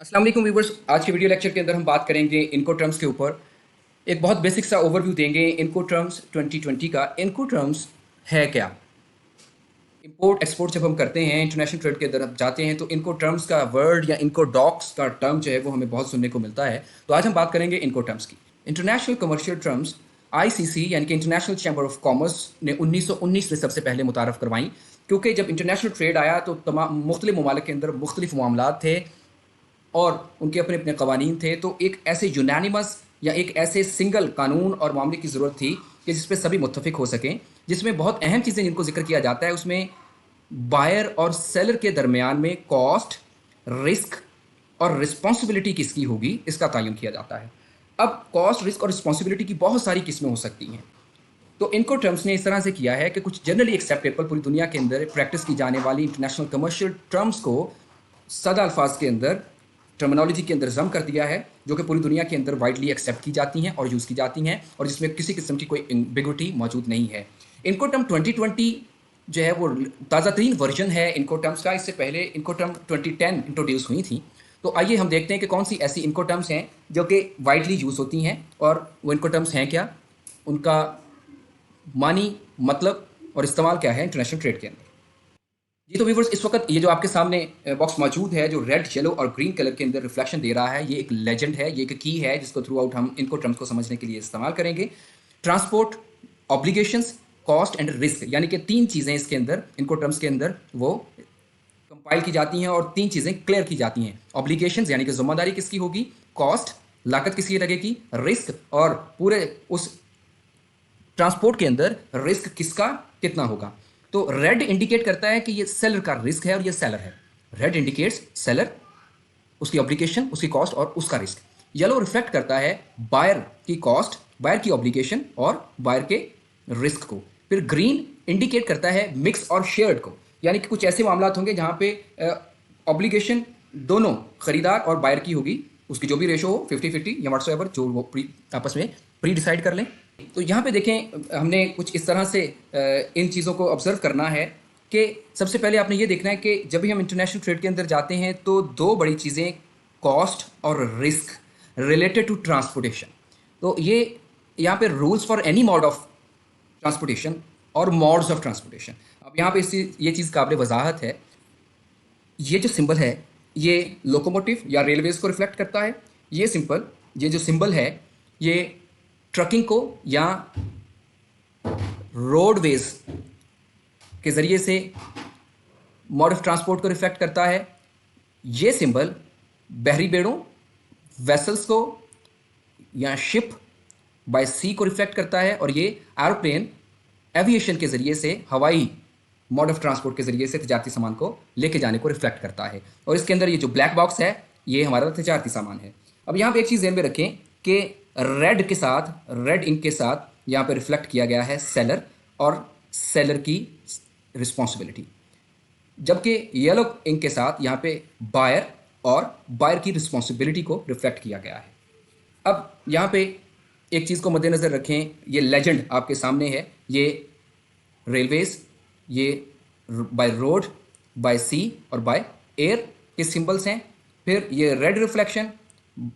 अस्सलाम वालेकुम व्यूवर्स। आज के वीडियो लेक्चर के अंदर हम बात करेंगे इनको टर्म्स के ऊपर। एक बहुत बेसिक सा ओवरव्यू देंगे इनको टर्म्स 2020 का। इनको टर्म्स है क्या? इंपोर्ट एक्सपोर्ट जब हम करते हैं, इंटरनेशनल ट्रेड के अंदर हम जाते हैं, तो इनको टर्म्स का वर्ड या इनको डॉक्स का टर्म जो है वो हमें बहुत सुनने को मिलता है। तो आज हम बात करेंगे इनको टर्म्स की। इंटरनेशनल कमर्शियल टर्म्स आईसीसी यानी कि इंटरनेशनल चैम्बर ऑफ कॉमर्स ने 1919 में सबसे पहले मुतारफ़ करवाई, क्योंकि जब इंटरनेशनल ट्रेड आया तो तमाम मुख्तलिफ ममालिक के अंदर मुख्तलिफ मामलात थे और उनके अपने अपने कवानीन थे। तो एक ऐसे यूनानिमस या एक ऐसे सिंगल कानून और मामले की ज़रूरत थी कि जिस पे सभी मुत्तफिक हो सकें, जिसमें बहुत अहम चीज़ें जिनको जिक्र किया जाता है उसमें बायर और सेलर के दरमियान में कॉस्ट, रिस्क और रिस्पॉन्सिबिलिटी किसकी होगी, इसका तयन किया जाता है। अब कॉस्ट, रिस्क और रिस्पॉन्सिबिलिटी की बहुत सारी किस्में हो सकती हैं। तो इनको टर्म्स ने इस तरह से किया है कि कुछ जनरली एक्सेप्टेबल पूरी दुनिया के अंदर प्रैक्टिस की जाने वाली इंटरनेशनल कमर्शियल टर्म्स को सादा अल्फाज के अंदर, टर्मिनोलॉजी के अंदर जम कर दिया है, जो कि पूरी दुनिया के अंदर वाइडली एक्सेप्ट की जाती हैं और यूज़ की जाती हैं और जिसमें किसी किस्म की कोई एम्बिगुइटी मौजूद नहीं है। इनको टर्म 2020 जो है वो ताज़ा तरीन वर्जन है इनको टर्म्स का। इससे पहले इनको टर्म 2010 इंट्रोड्यूस हुई थी। तो आइए हम देखते हैं कि कौन सी ऐसी इनको टर्म्स हैं जो कि वाइडली यूज़ होती हैं और वो इनको टर्म्स हैं क्या, उनका मानी मतलब और इस्तेमाल क्या है इंटरनेशनल ट्रेड के अंदर। जी तो व्यूवर्स, इस वक्त ये जो आपके सामने बॉक्स मौजूद है, जो रेड, येलो और ग्रीन कलर के अंदर रिफ्लेक्शन दे रहा है, ये एक लेजेंड है, ये एक की है जिसको थ्रू आउट हम इनको टर्म्स को समझने के लिए इस्तेमाल करेंगे। Transport, obligations, cost and risk, यानी कि तीन चीज़ें इसके अंदर, इनको टर्म्स के अंदर वो कंपाइल की जाती हैं और तीन चीज़ें क्लियर की जाती हैं। ऑब्लिगेशंस यानी कि जिम्मेदारी किसकी होगी, कॉस्ट लागत किसकी लगेगी, रिस्क और पूरे उस ट्रांसपोर्ट के अंदर रिस्क किसका कितना होगा। तो रेड इंडिकेट करता है कि ये सेलर का रिस्क है और ये सेलर है। रेड इंडिकेट्स सेलर, उसकी ऑब्लिगेशन, उसकी कॉस्ट और उसका रिस्क। येलो रिफ्लेक्ट करता है बायर की कॉस्ट, बायर की ऑब्लिगेशन और बायर के रिस्क को। फिर ग्रीन इंडिकेट करता है मिक्स और शेयर्ड को, यानी कि कुछ ऐसे मामला होंगे जहां पे ऑब्लिगेशन दोनों खरीदार और बायर की होगी, उसकी जो भी रेशो हो 50-50 या व्हाट्स एवर जो वो आपस में प्री डिसाइड कर लें। तो यहाँ पे देखें, हमने कुछ इस तरह से इन चीज़ों को ऑब्जर्व करना है कि सबसे पहले आपने ये देखना है कि जब भी हम इंटरनेशनल ट्रेड के अंदर जाते हैं तो दो बड़ी चीज़ें, कॉस्ट और रिस्क रिलेटेड टू ट्रांसपोर्टेशन। तो ये यहाँ पे rules for any mode of transportation और मोड्स ऑफ ट्रांसपोर्टेशन। अब यहाँ पे ये चीज़ काबिल वजाहत है। ये जो सिंबल है ये लोकोमोटिव या रेलवेज को रिफ्लेक्ट करता है। ये जो सिंबल है ये ट्रकिंग को या रोडवेज के ज़रिए से मोड ऑफ ट्रांसपोर्ट को रिफ्लेक्ट करता है। ये सिंबल बहरी बेड़ों, वेसल्स को या शिप बाय सी को रिफ्लेक्ट करता है और ये एरोप्लेन, एविएशन के ज़रिए से, हवाई मोड ऑफ ट्रांसपोर्ट के ज़रिए से तजारती सामान को लेके जाने को रिफ्लेक्ट करता है। और इसके अंदर ये जो ब्लैक बॉक्स है ये हमारा तजारती सामान है। अब यहाँ पे एक चीज़ ध्यान में रखें कि रेड के साथ, रेड इंक के साथ यहाँ पे रिफ्लेक्ट किया गया है सेलर और सेलर की रिस्पॉन्सिबिलिटी, जबकि येलो इंक के साथ यहाँ पे बायर और बायर की रिस्पॉन्सिबिलिटी को रिफ्लेक्ट किया गया है। अब यहाँ पे एक चीज़ को मद्देनज़र रखें, ये लेजेंड आपके सामने है, ये रेलवेज, ये बाय रोड, बाय सी और बाय एयर के सिंबल्स हैं। फिर ये रेड रिफ्लेक्शन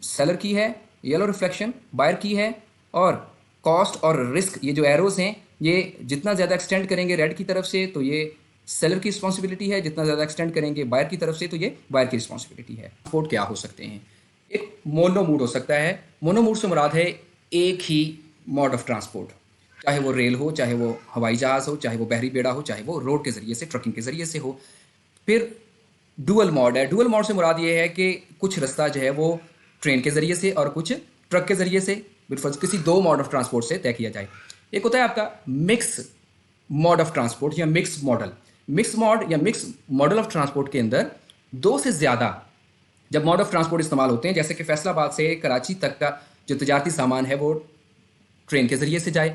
सेलर की है, येलो रिफ्लेक्शन बायर की है और कॉस्ट और रिस्क, ये जो एरोज हैं ये जितना ज़्यादा एक्सटेंड करेंगे रेड की तरफ से तो ये सेलर की रिस्पॉन्सिबिलिटी है, जितना ज़्यादा एक्सटेंड करेंगे बायर की तरफ से तो ये बायर की रिस्पॉन्सिबिलिटी है। ट्रांसपोर्ट क्या हो सकते हैं? एक मोनो मूड हो सकता है। मोनो मूड से मुराद है एक ही मोड ऑफ ट्रांसपोर्ट, चाहे वो रेल हो, चाहे वो हवाई जहाज़ हो, चाहे वो बहरी बेड़ा हो, चाहे वो रोड के ज़रिए से, ट्रकिंग के ज़रिए से हो। फिर डुअल मॉड है। डुअल मॉड से मुराद ये है कि कुछ रास्ता जो है वो ट्रेन के ज़रिए से और कुछ ट्रक के ज़रिए से, बिलफर्ज किसी दो मोड ऑफ ट्रांसपोर्ट से तय किया जाए। एक होता है आपका मिक्स मोड ऑफ ट्रांसपोर्ट या मिक्स मॉडल। मिक्स मॉड या मिक्स मॉडल ऑफ ट्रांसपोर्ट के अंदर दो से ज़्यादा जब मोड ऑफ ट्रांसपोर्ट इस्तेमाल होते हैं, जैसे कि फैसलाबाद से कराची तक का जो तजारती सामान है वो ट्रेन के ज़रिए से जाए,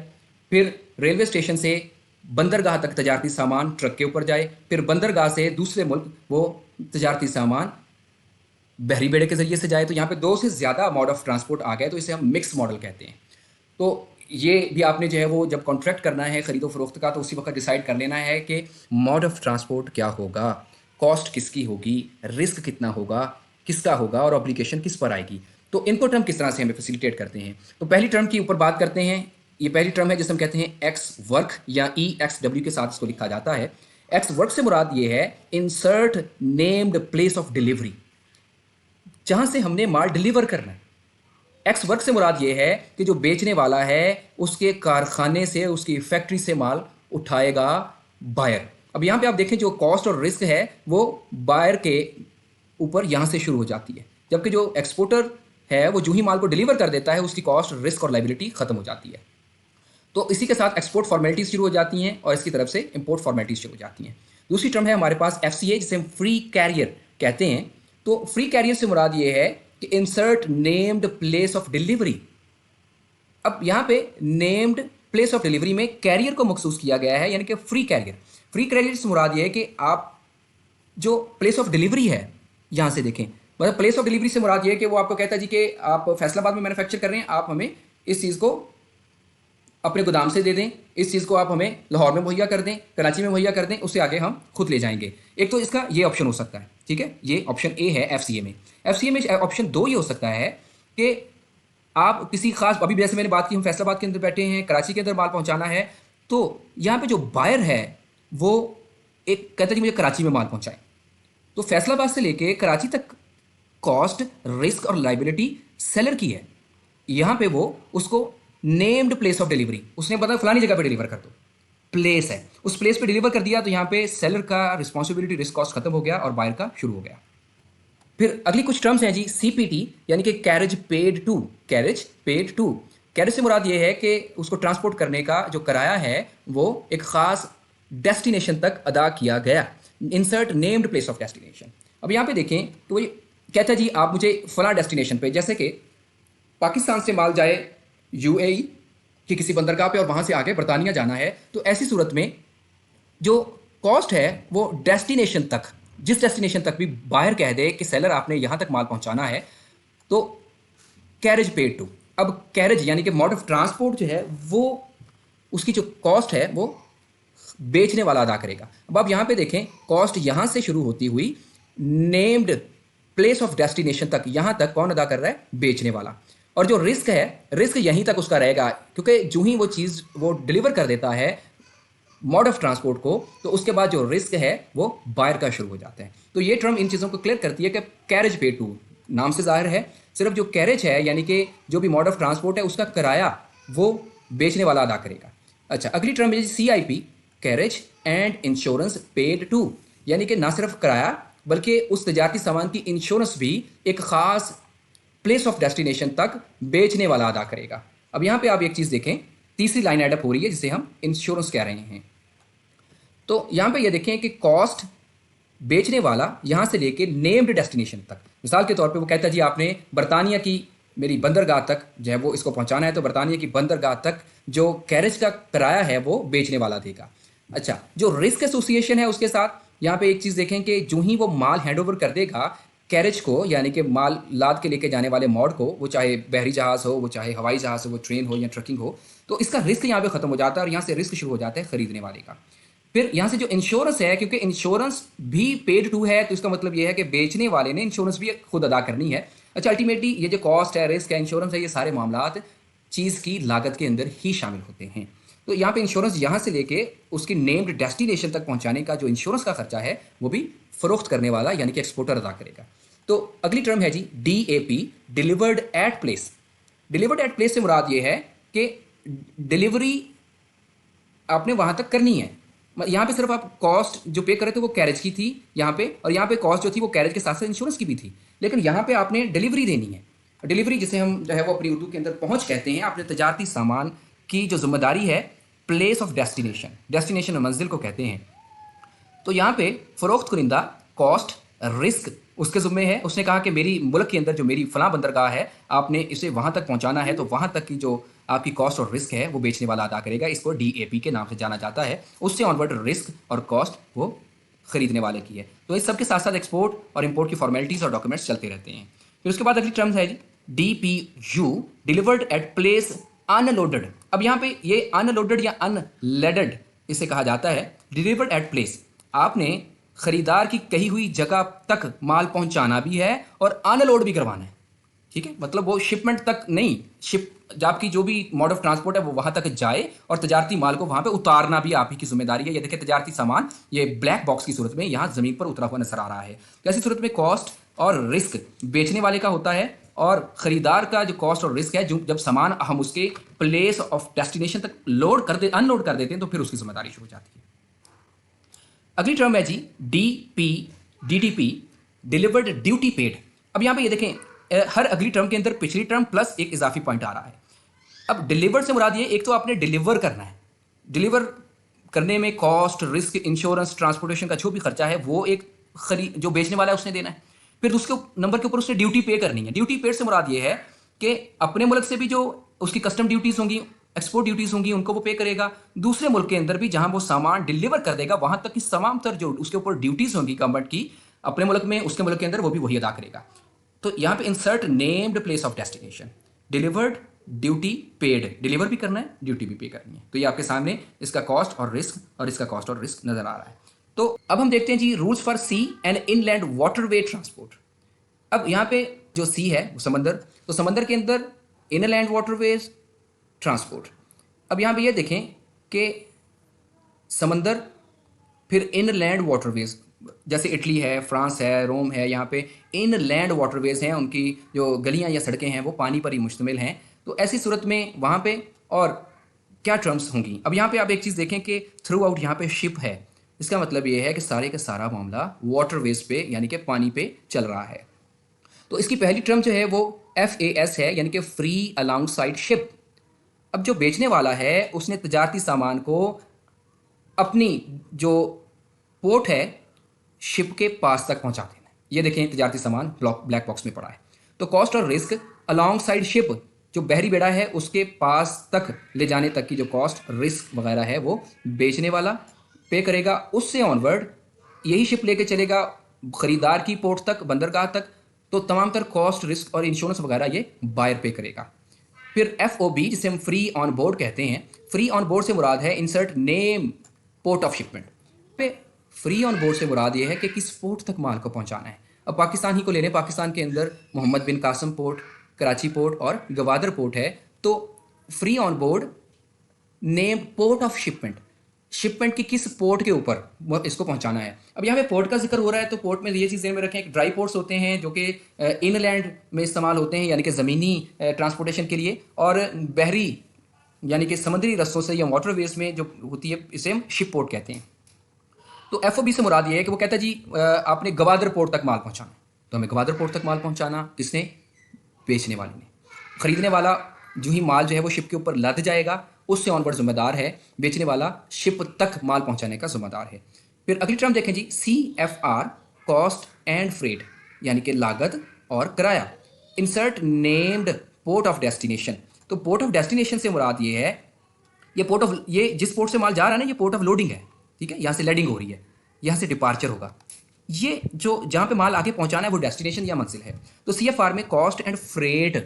फिर रेलवे स्टेशन से बंदरगाह तक तजारती सामान ट्रक के ऊपर जाए, फिर बंदरगाह से दूसरे मुल्क वो तजारती सामान बहरी बेड़े के ज़रिए से जाए। तो यहाँ पे दो से ज़्यादा मोड ऑफ ट्रांसपोर्ट आ गए तो इसे हम मिक्स मॉडल कहते हैं। तो ये भी आपने जो है वो जब कॉन्ट्रैक्ट करना है ख़रीदो फरोख्त का तो उसी वक्त डिसाइड कर लेना है कि मोड ऑफ ट्रांसपोर्ट क्या होगा, कॉस्ट किसकी होगी, रिस्क कितना होगा, किसका होगा और ऑब्लिगेशन किस पर आएगी। तो इनको टर्म किस तरह से हमें फैसिलिटेट करते हैं। तो पहली टर्म की ऊपर बात करते हैं। ये पहली टर्म है जिसे हम कहते हैं एक्स वर्क या ई एक्स डब्ल्यू के साथ इसको लिखा जाता है। एक्स वर्क से मुराद ये है insert named place of delivery, जहां से हमने माल डिलीवर करना है। एक्स वर्क से मुराद ये है कि जो बेचने वाला है उसके कारखाने से, उसकी फैक्ट्री से माल उठाएगा बायर। अब यहाँ पे आप देखें जो कॉस्ट और रिस्क है वो बायर के ऊपर यहाँ से शुरू हो जाती है, जबकि जो एक्सपोर्टर है वो जो ही माल को डिलीवर कर देता है उसकी कॉस्ट, रिस्क और लाइबिलिटी खत्म हो जाती है। तो इसी के साथ एक्सपोर्ट फॉर्मेलिटीज शुरू हो जाती हैं और इसकी तरफ से इंपोर्ट फॉर्मेलिटीज शुरू हो जाती हैं। दूसरी टर्म है हमारे पास एफसीए, जिसे हम फ्री कैरियर कहते हैं। तो फ्री कैरियर से मुराद ये है कि insert named place of delivery. अब यहाँ पे नेम्ड प्लेस ऑफ डिलीवरी में कैरियर को मखसूस किया गया है, यानी कि फ्री कैरियर। फ्री कैरियर से मुराद ये है कि आप जो प्लेस ऑफ डिलीवरी है, यहाँ से देखें, मतलब प्लेस ऑफ डिलीवरी से मुराद ये है कि वो आपको कहता है जी कि आप फैसलाबाद में मैन्युफैक्चर कर रहे हैं, आप हमें इस चीज़ को अपने गोदाम से दे दें, इस चीज़ को आप हमें लाहौर में मुहैया कर दें, कराची में मुहैया कर दें, उससे आगे हम खुद ले जाएंगे। एक तो इसका ये ऑप्शन हो सकता है, ठीक है, ये ऑप्शन ए है एफसीए में। एफसीए में ऑप्शन 2 ये हो सकता है कि आप किसी खास, अभी जैसे मैंने बात की हम फैसलाबाद के अंदर बैठे हैं, कराची के अंदर माल पहुंचाना है, तो यहाँ पे जो बायर है वो एक कहता है जी मुझे कराची में माल पहुंचाए, तो फैसलाबाद से लेके कराची तक कॉस्ट, रिस्क और लाइबिलिटी सेलर की है। यहाँ पे वो उसको नेम्ड प्लेस ऑफ डिलीवरी, उसने बताया फलानी जगह पे डिलीवर कर दो, प्लेस है, उस प्लेस पे डिलीवर कर दिया, तो यहाँ पे सेलर का रिस्पॉन्सिबिलिटी, रिस्क, कॉस्ट खत्म हो गया और बायर का शुरू हो गया। फिर अगली कुछ टर्म्स हैं जी सीपीटी, यानी कि carriage paid to. Carriage paid to, carriage से मुराद ये है कि उसको ट्रांसपोर्ट करने का जो किराया है वो एक खास डेस्टिनेशन तक अदा किया गया। Insert named place of destination. अब यहाँ पे देखें तो वो कहता है जी आप मुझे फला डेस्टिनेशन पे, जैसे कि पाकिस्तान से माल जाए यूएई की किसी बंदरगाह पे और वहाँ से आगे बरतानिया जाना है, तो ऐसी सूरत में जो कॉस्ट है वो डेस्टिनेशन तक, जिस डेस्टिनेशन तक भी बायर कह दे कि सेलर आपने यहाँ तक माल पहुँचाना है, तो कैरेज पेड टू। अब कैरेज यानी कि मोड ऑफ ट्रांसपोर्ट जो है वो उसकी जो कॉस्ट है वो बेचने वाला अदा करेगा। अब आप यहाँ पे देखें कॉस्ट यहाँ से शुरू होती हुई नेम्ड प्लेस ऑफ डेस्टिनेशन तक, यहाँ तक कौन अदा कर रहा है? बेचने वाला। और जो रिस्क है, रिस्क यहीं तक उसका रहेगा, क्योंकि जो ही वो चीज़ वो डिलीवर कर देता है मोड ऑफ ट्रांसपोर्ट को, तो उसके बाद जो रिस्क है वो बायर का शुरू हो जाता है। तो ये टर्म इन चीज़ों को क्लियर करती है कि कैरेज पे टू नाम से जाहिर है सिर्फ जो कैरेज है यानी कि जो भी मोड ऑफ ट्रांसपोर्ट है उसका किराया वो बेचने वाला अदा करेगा। अच्छा, अगली टर्म है CIP, carriage and insurance paid to, यानी कि ना सिर्फ किराया बल्कि उस तजारती सामान की इंश्योरेंस भी एक ख़ास प्लेस ऑफ डेस्टिनेशन तक बेचने वाला अदा करेगा। अब यहाँ पे आप एक चीज़ देखें, तीसरी लाइन एडअप हो रही है जिसे हम इंश्योरेंस कह रहे हैं। तो यहाँ पे ये देखें कि कॉस्ट बेचने वाला यहाँ से लेके नेम्ड डेस्टिनेशन तक, मिसाल के तौर पे वो कहता है जी आपने बरतानिया की मेरी बंदरगाह तक जो है वो इसको पहुँचाना है, तो बरतानिया की बंदरगाह तक जो कैरेज का किराया है वो बेचने वाला देगा। अच्छा, जो रिस्क एसोसिएशन है उसके साथ यहाँ पे एक चीज़ देखें कि जो ही वो माल हैंड ओवर कर देगा कैरेज को, यानी कि माल लाद के लेके जाने वाले मॉड को, वो चाहे बहरी जहाज़ हो, वो चाहे हवाई जहाज़ हो, वो ट्रेन हो या ट्रकिंग हो, तो इसका रिस्क यहाँ पे ख़त्म हो जाता है और यहाँ से रिस्क शुरू हो जाता है ख़रीदने वाले का। फिर यहाँ से जो इंश्योरेंस है, क्योंकि इंश्योरेंस भी पेड टू है, तो इसका मतलब ये है कि बेचने वाले ने इंश्योरेंस भी खुद अदा करनी है। अच्छा, अल्टीमेटली ये जो कॉस्ट है, रिस्क है, इंश्योरेंस है, ये सारे मामलात चीज़ की लागत के अंदर ही शामिल होते हैं। तो यहाँ पे इंश्योरेंस यहाँ से लेके उसकी नेम्ड डेस्टिनेशन तक पहुँचाने का जो इंश्योरेंस का खर्चा है वो भी फ़रोख्त करने वाला यानी कि एक्सपोर्टर अदा करेगा। तो अगली टर्म है जी DAP, delivered at place. Delivered at place से मुराद ये है कि डिलीवरी आपने वहाँ तक करनी है। यहाँ पे सिर्फ आप कॉस्ट जो पे कर रहे थे वो कैरेज की थी यहाँ पे, और यहाँ पे कॉस्ट जो थी वो कैरेज के साथ साथ इंश्योरेंस की भी थी, लेकिन यहाँ पे आपने डिलीवरी देनी है। डिलीवरी जिसे हम जो है वो अपनी उर्दू के अंदर पहुँच कहते हैं। आपने तजारती सामान की जो जिम्मेदारी है प्लेस ऑफ डेस्टिनेशन, डेस्टिनेशन मंजिल को कहते हैं, तो यहाँ पे फ़रोख्त कुनिंदा कॉस्ट, रिस्क उसके ज़िम्मे है। उसने कहा कि मेरी मुल्क के अंदर जो मेरी फ़लाँ बंदरगाह है आपने इसे वहाँ तक पहुँचाना है, तो वहाँ तक की जो आपकी कॉस्ट और रिस्क है वो बेचने वाला अदा करेगा। इसको DAP के नाम से जाना जाता है। उससे ऑनवर्ड रिस्क और कॉस्ट वो ख़रीदने वाले की है। तो इस सब के साथ साथ एक्सपोर्ट और इंपोर्ट की फॉर्मेलिटीज़ और डॉक्यूमेंट्स चलते रहते हैं। फिर उसके बाद अगली टर्म्स है जी DPU, delivered at place unloaded. अब यहाँ पे ये अनलोडेड या अनलेडेड इसे कहा जाता है। डिलीवर्ड एट प्लेस, आपने खरीदार की कही हुई जगह तक माल पहुंचाना भी है और अनलोड भी करवाना है। ठीक है, मतलब वो शिपमेंट तक नहीं, शिप आपकी जो भी मोड ऑफ ट्रांसपोर्ट है वो वहां तक जाए और तजारती माल को वहां पे उतारना भी आप ही की जिम्मेदारी है। ये देखिए तजारती सामान ये ब्लैक बॉक्स की सूरत में यहाँ जमीन पर उतरा हुआ नजर आ रहा है। कैसी सूरत में कॉस्ट और रिस्क बेचने वाले का होता है और खरीदार का जो कॉस्ट और रिस्क है, जो जब सामान हम उसके प्लेस ऑफ डेस्टिनेशन तक लोड कर दे अनलोड कर देते हैं तो फिर उसकी जिम्मेदारी शुरू हो जाती है। अगली टर्म है जी DPDDP, डिलीवर्ड ड्यूटी पेड। अब यहाँ पे ये देखें हर अगली टर्म के अंदर पिछली टर्म प्लस एक इजाफी पॉइंट आ रहा है। अब डिलीवर्ड से मुराद ये, एक तो आपने डिलीवर करना है, डिलीवर करने में कॉस्ट रिस्क इंश्योरेंस ट्रांसपोर्टेशन का जो भी खर्चा है वो एक जो बेचने वाला है उसने देना है। फिर उसके नंबर के ऊपर उसने ड्यूटी पे करनी है। ड्यूटी पेड से मुराद ये है कि अपने मुल्क से भी जो उसकी कस्टम ड्यूटीज होंगी, एक्सपोर्ट ड्यूटीज होंगी, उनको वो पे करेगा। दूसरे मुल्क के अंदर भी जहां वो सामान डिलीवर कर देगा वहां तक की तमाम तर जो उसके ऊपर ड्यूटीज होंगी गवर्नमेंट की अपने मुल्क में, उसके मुल्क के अंदर वो भी वही अदा करेगा। तो यहाँ पे insert named place of destination, delivered duty paid, deliver भी करना है ड्यूटी भी पे करनी है। तो ये आपके सामने इसका कॉस्ट और रिस्क और इसका कॉस्ट और रिस्क नजर आ रहा है। तो अब हम देखते हैं जी rules for sea and inland waterway transport. अब यहाँ पे जो सी है वो समंदर, तो समंदर के अंदर इनलैंड वाटरवेज ट्रांसपोर्ट। अब यहाँ पे ये देखें कि समंदर फिर इनलैंड वाटरवेज, जैसे इटली है, फ्रांस है, रोम है, यहाँ पे इनलैंड वाटरवेज हैं, उनकी जो गलियाँ या सड़कें हैं वो पानी पर ही मुश्तमिल हैं। तो ऐसी सूरत में वहाँ पे और क्या टर्म्स होंगी। अब यहाँ पे आप एक चीज़ देखें कि थ्रू आउट यहाँ पे शिप है, इसका मतलब ये है कि सारे का सारा मामला वाटरवेज पे यानी कि पानी पे चल रहा है। तो इसकी पहली टर्म जो है वो FAS है, यानी कि फ्री अलोंग साइड शिप। अब जो बेचने वाला है उसने तजारती सामान को अपनी जो पोर्ट है शिप के पास तक पहुंचा देना है। ये देखें तजारती सामान ब्लैक बॉक्स में पड़ा है। तो कॉस्ट और रिस्क अलोंग साइड शिप, जो बहरी बेड़ा है उसके पास तक ले जाने तक की जो कॉस्ट रिस्क वगैरह है वो बेचने वाला पे करेगा। उससे ऑनवर्ड यही शिप लेके चलेगा खरीदार की पोर्ट तक, बंदरगाह तक, तो तमाम तर कॉस्ट रिस्क और इंश्योरेंस वगैरह ये बायर पे करेगा। फिर FOB जिसे हम फ्री ऑन बोर्ड कहते हैं, फ्री ऑन बोर्ड से मुराद है insert name port of shipment पे। फ्री ऑन बोर्ड से मुराद ये है कि किस पोर्ट तक माल को पहुंचाना है। अब पाकिस्तान ही को ले लें, पाकिस्तान के अंदर मोहम्मद बिन कासिम पोर्ट, कराची पोर्ट और गवादर पोर्ट है। तो free on board name port of shipment, shipment की किस पोर्ट के ऊपर इसको पहुंचाना है। अब यहाँ पे पोर्ट का जिक्र हो रहा है तो पोर्ट में ये चीज़ें में रखें कि ड्राई पोर्ट्स होते हैं जो कि इनलैंड में इस्तेमाल होते हैं यानी कि ज़मीनी ट्रांसपोर्टेशन के लिए, और बहरी यानी कि समुद्री रस्तों से या वाटरवेज में जो होती है इसे हम शिप पोर्ट कहते हैं। तो FOB से मुराद ये है कि वो कहता है जी आपने गवादर पोर्ट तक माल पहुंचाना, तो हमें गवादर पोर्ट तक माल पहुंचाना, किसने, बेचने वाले ने। खरीदने वाला जो ही माल जो है वो शिप के ऊपर लद जाएगा उससे ऑनवर्ड जिम्मेदार है, बेचने वाला शिप तक माल पहुंचाने का जिम्मेदार है। फिर अगली टर्म देखें जी CFR, कॉस्ट एंड फ्रेट, यानी कि लागत और किराया। Insert named port of destination, तो पोर्ट ऑफ डेस्टिनेशन से मुराद ये है, ये पोर्ट ऑफ, ये जिस पोर्ट से माल जा रहा है ना ये पोर्ट ऑफ लोडिंग है, ठीक है, यहाँ से लैंडिंग हो रही है, यहाँ से डिपार्चर होगा। ये जो जहाँ पे माल आगे पहुँचाना है वो डेस्टिनेशन या मंजिल है। तो CFR में cost and freight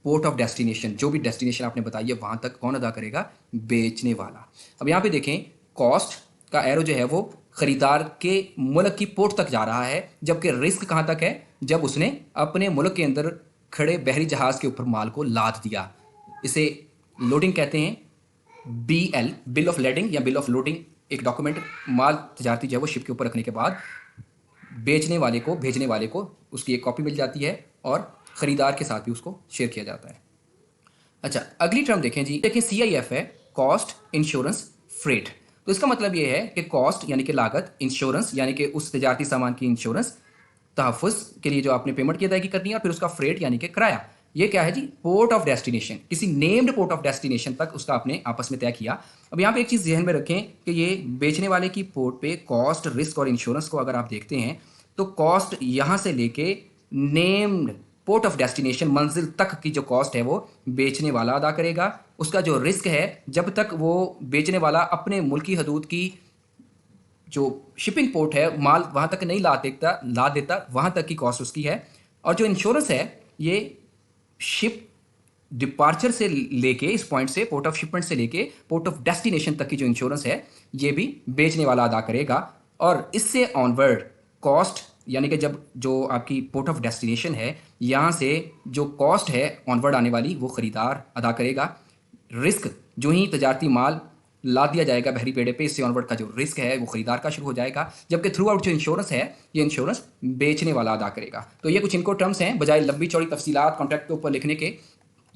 port of destination, जो भी डेस्टिनेशन आपने बताई है वहाँ तक कौन अदा करेगा, बेचने वाला। अब यहाँ पे देखें कॉस्ट का एरो जो है वो खरीदार के मुल्क की पोर्ट तक जा रहा है, जबकि रिस्क कहाँ तक है, जब उसने अपने मुल्क के अंदर खड़े बहरी जहाज़ के ऊपर माल को लाद दिया। इसे लोडिंग कहते हैं। BL, बिल ऑफ लैडिंग या बिल ऑफ लोडिंग, एक डॉक्यूमेंट माल तजारती जो है वो शिप के ऊपर रखने के बाद बेचने वाले को, भेजने वाले को उसकी एक कॉपी मिल जाती है और ख़रीदार के साथ भी उसको शेयर किया जाता है। अच्छा अगली टर्म देखें जी, देखें CIF है, कॉस्ट इंश्योरेंस फ्रेट। तो इसका मतलब ये है कि कॉस्ट यानी कि लागत, इंश्योरेंस यानी कि उस तजारती सामान की इंश्योरेंस, तहफ़्फ़ुज़ के लिए जो आपने पेमेंट की अदायगी करनी है, और फिर उसका फ्रेट यानी कि किराया। ये क्या है जी, पोर्ट ऑफ डेस्टिनेशन, किसी नेम्ड पोर्ट ऑफ डेस्टिनेशन तक उसका आपने आपस में तय किया। अब यहाँ पे एक चीज़ जहन में रखें कि ये बेचने वाले की पोर्ट पे कॉस्ट, रिस्क और इंश्योरेंस को अगर आप देखते हैं तो कॉस्ट यहाँ से लेके नेम्ड पोर्ट ऑफ डेस्टिनेशन मंजिल तक की जो कॉस्ट है वो बेचने वाला अदा करेगा। उसका जो रिस्क है, जब तक वो बेचने वाला अपने मुल्की हदूद की जो शिपिंग पोर्ट है माल वहाँ तक नहीं ला देता वहाँ तक की कॉस्ट उसकी है। और जो इंश्योरेंस है ये शिप डिपार्चर से लेके, इस पॉइंट से पोर्ट ऑफ शिपमेंट से लेके पोर्ट ऑफ डेस्टिनेशन तक की जो इंश्योरेंस है ये भी बेचने वाला अदा करेगा। और इससे ऑनवर्ड कॉस्ट यानी कि जब जो आपकी पोर्ट ऑफ डेस्टिनेशन है यहाँ से जो कॉस्ट है ऑनवर्ड आने वाली वो ख़रीदार अदा करेगा। रिस्क जो ही तजारती माल ला दिया जाएगा बहरी पेड़े पे, इससे ऑनवर्ड का जो रिस्क है वो खरीदार का शुरू हो जाएगा, जबकि थ्रू आउट जो इंश्योरेंस है ये इंश्योरेंस बेचने वाला अदा करेगा। तो ये कुछ इनको टर्म्स हैं, बजाय लंबी चौड़ी तफसीलात कॉन्ट्रैक्ट के ऊपर लिखने के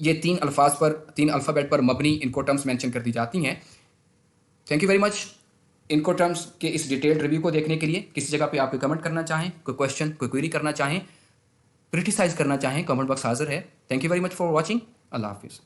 ये 3 अल्फाज पर 3 अल्फ़ाबेट पर मबनी इनको टर्म्स मेंशन कर दी जाती हैं। थैंक यू वेरी मच इनको टर्म्स के इस डिटेल्ड रिव्यू को देखने के लिए। किसी जगह पे आप कोई कमेंट करना चाहें, कोई क्वेश्चन, कोई क्वेरी करना चाहें, क्रिटिसाइज़ करना चाहें, कमेंट बॉक्स हाजिर है। Thank you very much for watching. Allah हाफिज़।